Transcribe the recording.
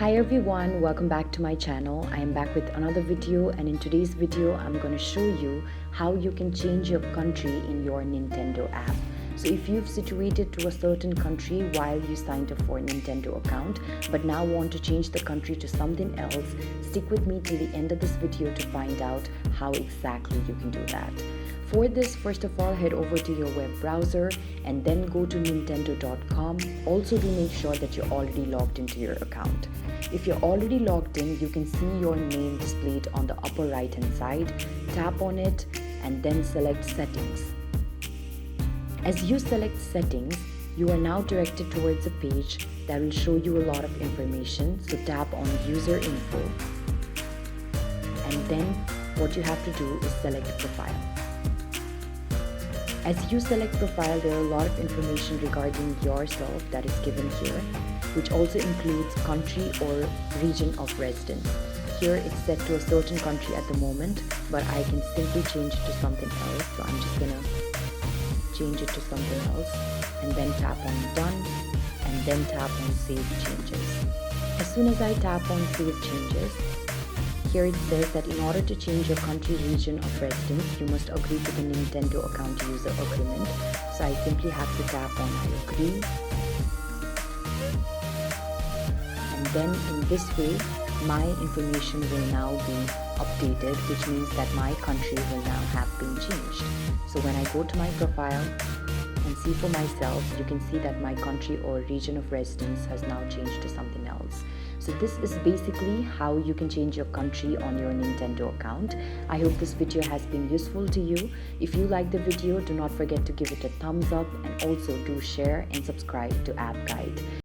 Hi everyone, welcome back to my channel. I am back with another video, and in today's video I'm going to show you how you can change your country in your Nintendo app. So if you've situated to a certain country while you signed up for a Nintendo account but now want to change the country to something else, stick with me till the end of this video to find out how exactly you can do that. For this, first of all, head over to your web browser and then go to nintendo.com. Also do make sure that you're already logged into your account. If you're already logged in, you can see your name displayed on the upper right hand side. Tap on it and then select settings. As you select settings, you are now directed towards a page that will show you a lot of information. So tap on user info, and then what you have to do is select profile. As you select profile, there are a lot of information regarding yourself that is given here, which also includes country or region of residence. Here it's set to a certain country at the moment, but I can simply change it to something else. So I'm just gonna change it to something else and then tap on done and then tap on save changes. As soon as I tap on save changes, here it says that in order to change your country region of residence, you must agree to the Nintendo account user agreement. So I simply have to tap on I agree. And then in this way, my information will now be updated, which means that my country will now have been changed. So when I go to my profile and see for myself, you can see that my country or region of residence has now changed to something else. So this is basically how you can change your country on your Nintendo account. I hope this video has been useful to you. If you like the video, do not forget to give it a thumbs up and also do share and subscribe to App Guide.